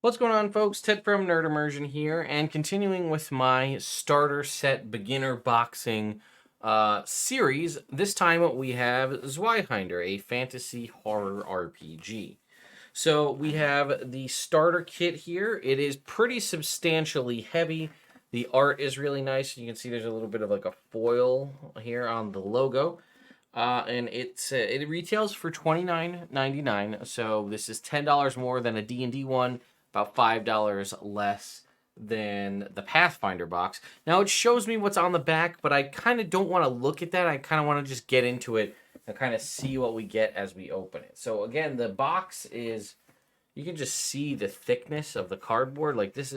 What's going on, folks? Ted from Immersion here, and continuing with my starter set beginner boxing series. This time we have Zweihander, a fantasy horror RPG. So we have the starter kit here. It is pretty substantially heavy. The art is really nice. You can see there's a little bit of like a foil here on the logo. And it retails for $29.99. So this is $10 more than a D&D one, about $5 less than the Pathfinder box. Now it shows me what's on the back, but I kind of don't want to look at that. I kind of want to just get into it and kind of see what we get as we open it. So again, the box is, you can just see the thickness of the cardboard. Like this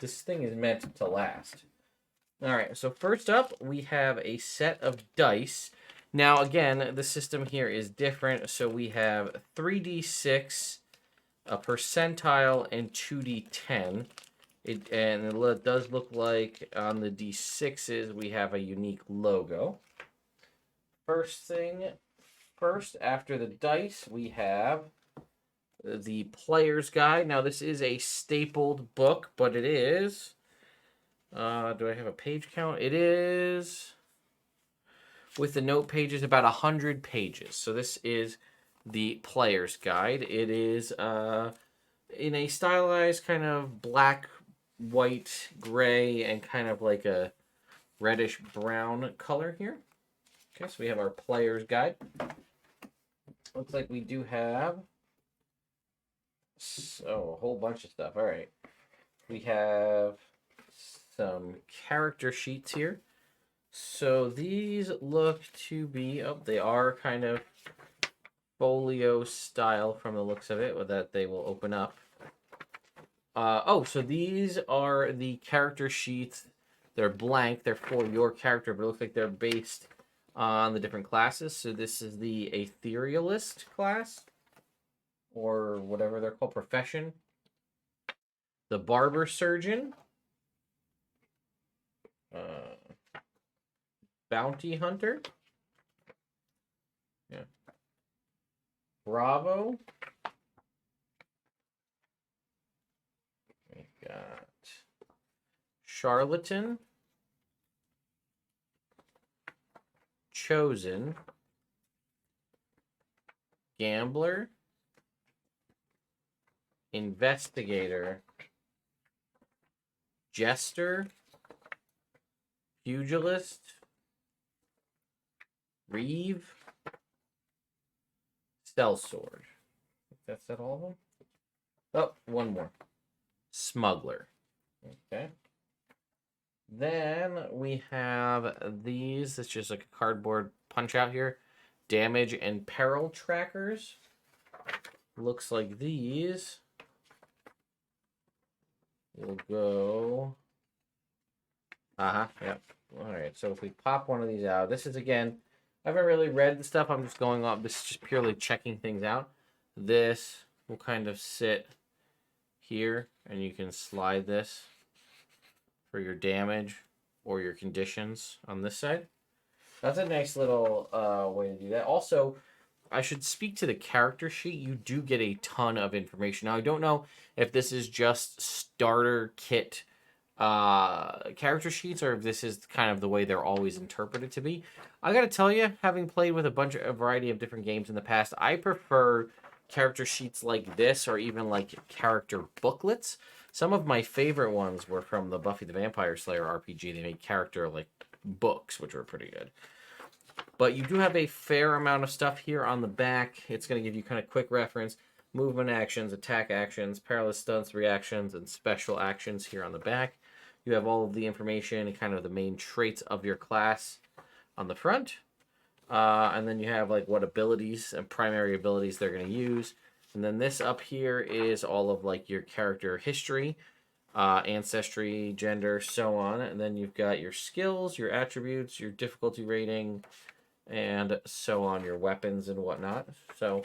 thing is meant to last. All right, so first up, we have a set of dice. Now, again, the system here is different. So we have 3d6, a percentile, and 2d10. It does look like on the d6s we have a unique logo. First, after the dice, we have the player's guide. Now, this is a stapled book, but it is... do I have a page count? It is... with the note pages, about 100 pages. So this is the player's guide. It is in a stylized kind of black, white, gray, and kind of like a reddish brown color here. Okay, so we have our player's guide. Looks like we do have a whole bunch of stuff. All right. We have some character sheets here. So these look to be, they are kind of folio style from the looks of it, that they will open up. So these are the character sheets. They're blank. They're for your character, but it looks like they're based on the different classes. So this is the Etherealist class, or whatever they're called, profession. The Barber Surgeon. Bounty Hunter. Yeah. Bravo. We got Charlatan. Chosen. Gambler. Investigator. Jester. Pugilist. Reeve. Sellsword. That's that all of them? Oh, one more. Smuggler. Okay. Then we have these. It's just like a cardboard punch out here. Damage and peril trackers. Looks like these will go. Yep. All right. So if we pop one of these out, this is again, I haven't really read the stuff. I'm just going off. This is just purely checking things out. This will kind of sit here, and you can slide this for your damage or your conditions on this side. That's a nice little way to do that. Also, I should speak to the character sheet. You do get a ton of information. Now, I don't know if this is just starter kit character sheets, or if this is kind of the way they're always interpreted to be. I gotta tell you, having played with a variety of different games in the past, I prefer character sheets like this, or even like character booklets. Some of my favorite ones were from the Buffy the Vampire Slayer RPG. They made character like books, which were pretty good. But you do have a fair amount of stuff here on the back. It's going to give you kind of quick reference, movement actions, attack actions, perilous stunts, reactions, and special actions here on the back. You have all of the information and kind of the main traits of your class on the front. And then you have like what abilities and primary abilities they're going to use. And then this up here is all of like your character history, ancestry, gender, so on. And then you've got your skills, your attributes, your difficulty rating, and so on, your weapons and whatnot. So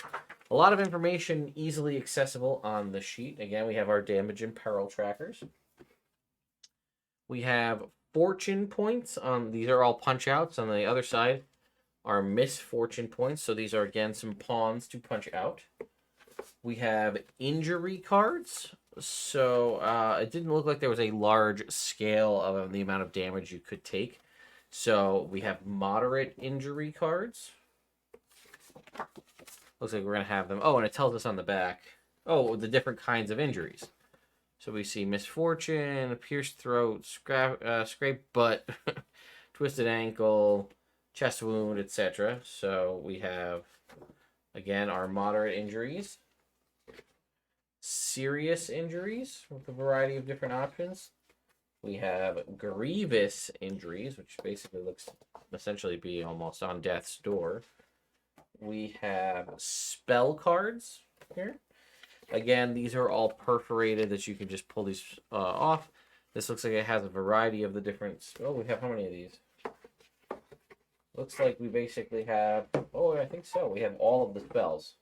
a lot of information easily accessible on the sheet. Again, we have our damage and peril trackers. We have fortune points. These are all punch outs. On the other side are misfortune points. So these are, again, some pawns to punch out. We have injury cards. So it didn't look like there was a large scale of the amount of damage you could take. So we have moderate injury cards. Looks like we're going to have them. Oh, and it tells us on the back, oh, the different kinds of injuries. So we see misfortune, pierced throat, scraped butt, twisted ankle, chest wound, etc. So we have, again, our moderate injuries, serious injuries with a variety of different options. We have grievous injuries, which basically looks essentially be almost on death's door. We have spell cards here. Again, these are all perforated that you can just pull these off. This looks like it has a variety of the different... Oh, we have how many of these? Looks like we basically have... Oh, I think so. We have all of the spells.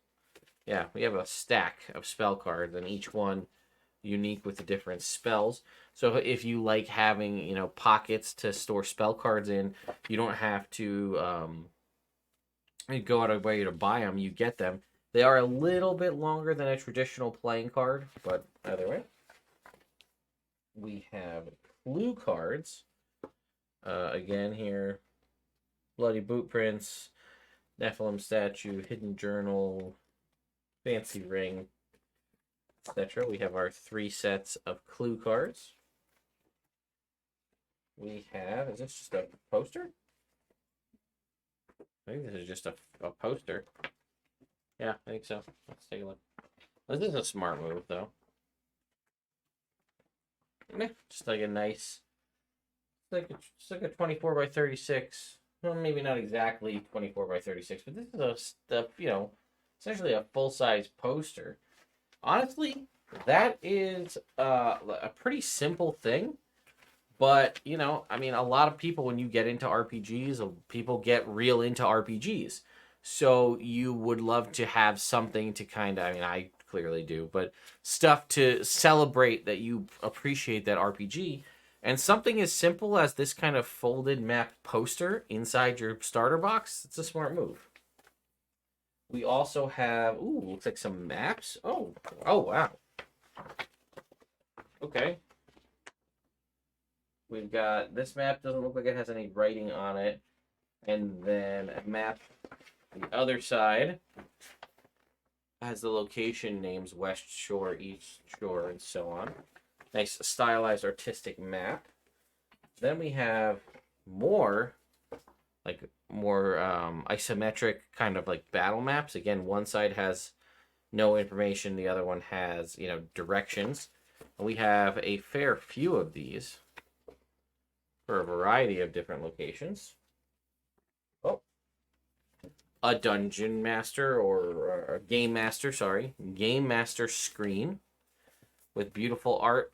Yeah, we have a stack of spell cards, and each one unique with the different spells. So if you like having, you know, pockets to store spell cards in, you don't have to go out of the way to buy them. You get them. They are a little bit longer than a traditional playing card, but either way. We have clue cards. Again here, Bloody Boot Prints, Nephilim Statue, Hidden Journal, Fancy Ring, etc. We have our 3 sets of clue cards. We have, is this just a poster? I think this is just a poster. Yeah, I think so. Let's take a look. This is a smart move, though. Yeah, just like a nice, just like a 24 by 36. Well, maybe not exactly 24 by 36, but this is you know, essentially a full-size poster. Honestly, that is a pretty simple thing. But, you know, I mean, a lot of people, when you get into RPGs, people get real into RPGs. So you would love to have something to kind of, I mean, I clearly do, but stuff to celebrate that you appreciate that RPG. And something as simple as this kind of folded map poster inside your starter box, it's a smart move. We also have, ooh, looks like some maps. Oh, wow. Okay. We've got, this map doesn't look like it has any writing on it. And then a map the other side has the location names, West Shore, East Shore, and so on. Nice stylized artistic map. Then we have more isometric kind of like battle maps. Again, one side has no information, the other one has, you know, directions. And we have a fair few of these for a variety of different locations. Oh, a dungeon master or a game master, sorry, game master screen with beautiful art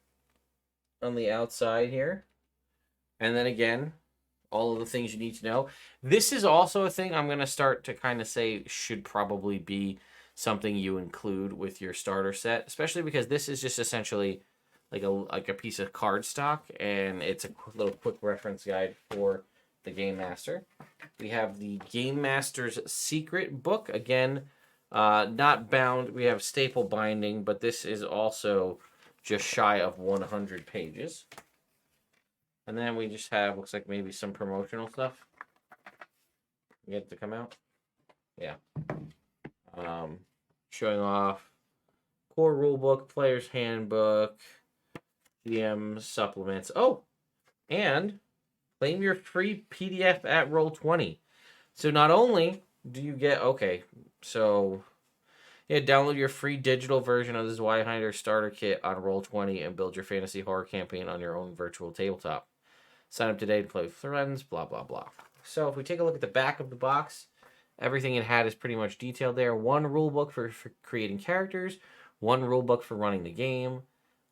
on the outside here. And then again, all of the things you need to know. This is also a thing I'm going to start to kind of say should probably be something you include with your starter set, especially because this is just essentially like a piece of cardstock, and it's a little quick reference guide for the Game Master. We have the Game Master's Secret Book. Again, not bound. We have staple binding, but this is also just shy of 100 pages. And then we just have, looks like maybe some promotional stuff. Yet to come out. Yeah. Showing off core rulebook, player's handbook, DM supplements. Oh, and claim your free PDF at Roll20. So not only do you get, okay, so yeah, download your free digital version of the Zweihander starter kit on Roll20 and build your fantasy horror campaign on your own virtual tabletop. Sign up today to play with friends, blah, blah, blah. So if we take a look at the back of the box, everything it had is pretty much detailed there. One rule book for creating characters, one rule book for running the game.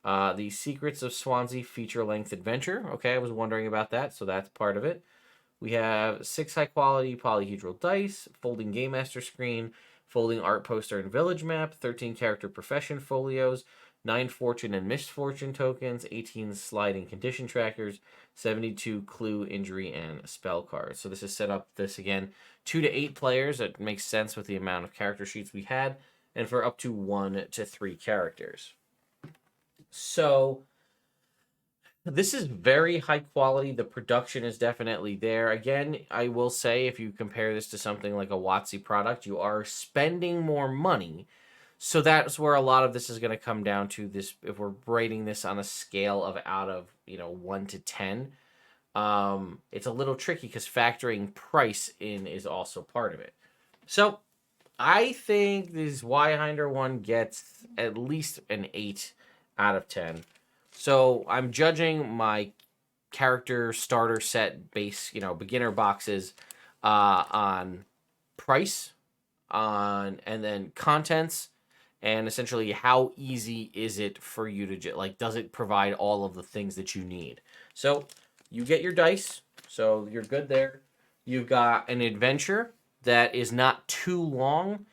The Secrets of Swansea feature-length adventure. Okay, I was wondering about that, so that's part of it. We have 6 high-quality polyhedral dice, folding Game Master screen, folding art poster and village map, 13 character profession folios, 9 fortune and misfortune tokens, 18 sliding condition trackers, 72 clue, injury, and spell cards. So this is set up, this again, 2 to 8 players. That makes sense with the amount of character sheets we had, and for up to 1 to 3 characters. So this is very high quality. The production is definitely there. Again, I will say if you compare this to something like a WotC product, you are spending more money. So that's where a lot of this is going to come down to this. If we're rating this on a scale of out of 1 to 10, it's a little tricky because factoring price in is also part of it. So I think this Zweihander one gets at least an 8 out of 10. So I'm judging my character starter set base, beginner boxes on price, and then contents, and essentially how easy is it for you to does it provide all of the things that you need. So you get your dice, so you're good there. You've got an adventure that is not too long.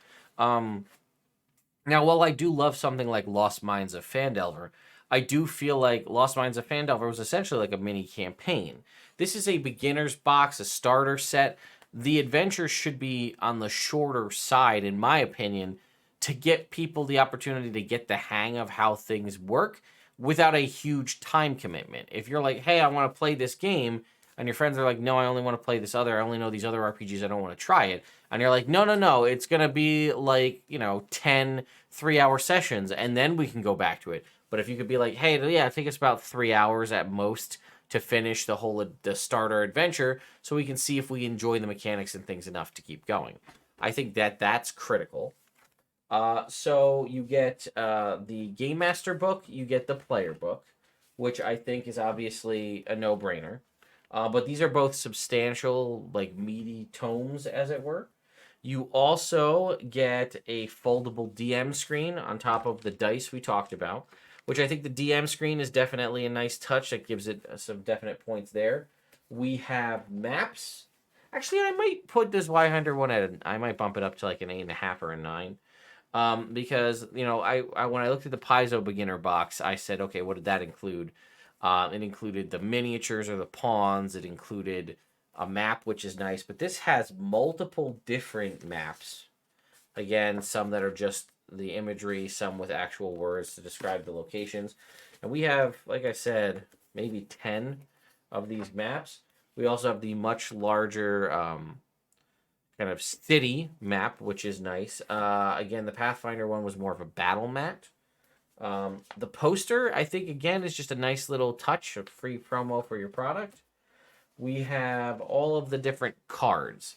Now, while I do love something like Lost Mines of Phandelver, I do feel like Lost Mines of Phandelver was essentially like a mini campaign. This is a beginner's box, a starter set. The adventure should be on the shorter side, in my opinion, to get people the opportunity to get the hang of how things work without a huge time commitment. If you're like, hey, I want to play this game, and your friends are like, no, I only want to play this other, I only know these other RPGs, I don't want to try it. And you're like, no, it's going to be like, 10 3-hour sessions, and then we can go back to it. But if you could be like, hey, yeah, I think it's about 3 hours at most to finish the starter adventure, so we can see if we enjoy the mechanics and things enough to keep going. I think that's critical. So you get the Game Master book, you get the player book, which I think is obviously a no-brainer. But these are both substantial, like meaty tomes, as it were. You also get a foldable DM screen on top of the dice we talked about, which I think the DM screen is definitely a nice touch that gives it some definite points there. We have maps. Actually, I might put this Zweihander one I might bump it up to like an 8.5 or a 9. Because I when I looked at the Paizo beginner box, I said, okay, what did that include? It included the miniatures or the pawns. It included a map, which is nice. But this has multiple different maps. Again, some that are just the imagery, some with actual words to describe the locations. And we have, like I said, maybe 10 of these maps. We also have the much larger kind of city map, which is nice. Again, the Pathfinder one was more of a battle mat. The poster, I think, again, is just a nice little touch of free promo for your product. We have all of the different cards.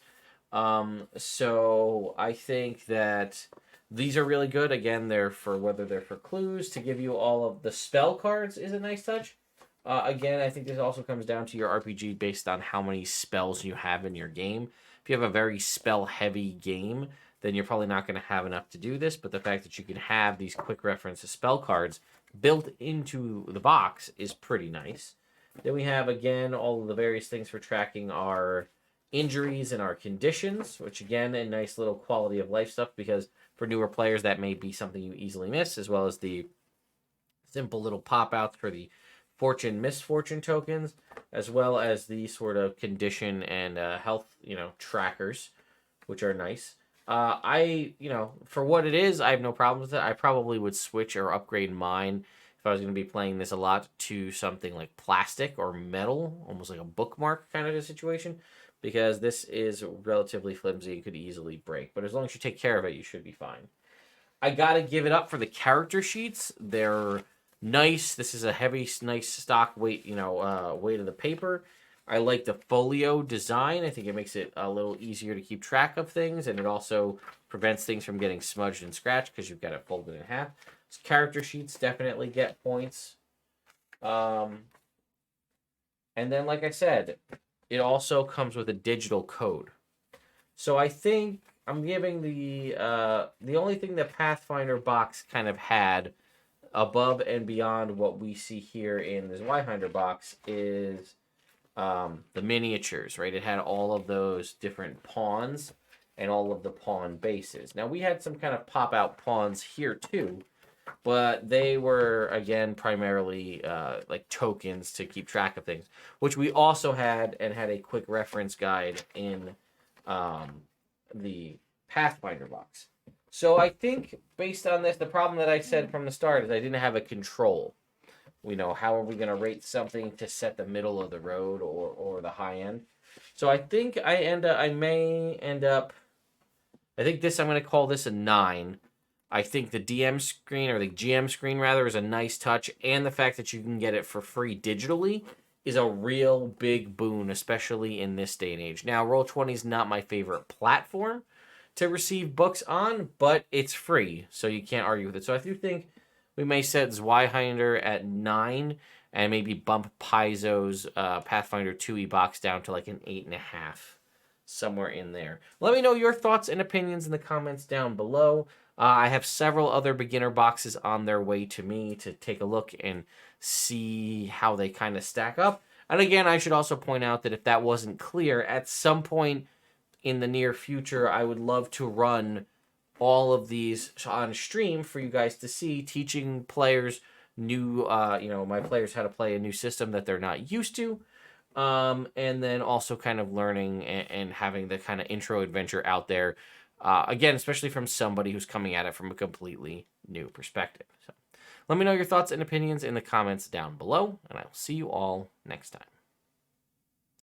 So I think that these are really good. Again, whether they're for clues, to give you all of the spell cards is a nice touch. Again, I think this also comes down to your RPG based on how many spells you have in your game. If you have a very spell-heavy game, then you're probably not going to have enough to do this. But the fact that you can have these quick reference to spell cards built into the box is pretty nice. Then we have, again, all of the various things for tracking our injuries and our conditions, which, again, a nice little quality of life stuff, because for newer players, that may be something you easily miss, as well as the simple little pop-outs for the fortune, misfortune tokens, as well as the sort of condition and health, trackers, which are nice. For what it is, I have no problem with it. I probably would switch or upgrade mine if I was going to be playing this a lot to something like plastic or metal, almost like a bookmark kind of a situation, because this is relatively flimsy and could easily break. But as long as you take care of it, you should be fine. I got to give it up for the character sheets. They're nice. This is a heavy, nice stock weight, weight of the paper. I like the folio design. I think it makes it a little easier to keep track of things, and it also prevents things from getting smudged and scratched because you've got it folded in half. So character sheets definitely get points. And then, like I said, it also comes with a digital code. So I think I'm giving the only thing the Pathfinder box kind of had above and beyond what we see here in this Zweihander box is the miniatures, right? It had all of those different pawns and all of the pawn bases. Now, we had some kind of pop-out pawns here, too, but they were, again, primarily like tokens to keep track of things, which we also had and had a quick reference guide in the Pathfinder box. So I think, based on this, the problem that I said from the start is I didn't have a control. how are we going to rate something to set the middle of the road or the high end. So I think I think this, I'm going to call this a 9. I think the DM screen, or the GM screen rather, is a nice touch, and the fact that you can get it for free digitally is a real big boon, especially in this day and age. Now, Roll20 is not my favorite platform to receive books on, but it's free, so you can't argue with it. So I do think we may set Zweihander at 9, and maybe bump Paizo's Pathfinder 2e box down to like an 8.5, somewhere in there. Let me know your thoughts and opinions in the comments down below. I have several other beginner boxes on their way to me to take a look and see how they kind of stack up. And again, I should also point out that if that wasn't clear, at some point in the near future, I would love to run all of these on stream for you guys to see, teaching players my players how to play a new system that they're not used to. And then also kind of learning and having the kind of intro adventure out there. Again, especially from somebody who's coming at it from a completely new perspective. So let me know your thoughts and opinions in the comments down below, and I will see you all next time.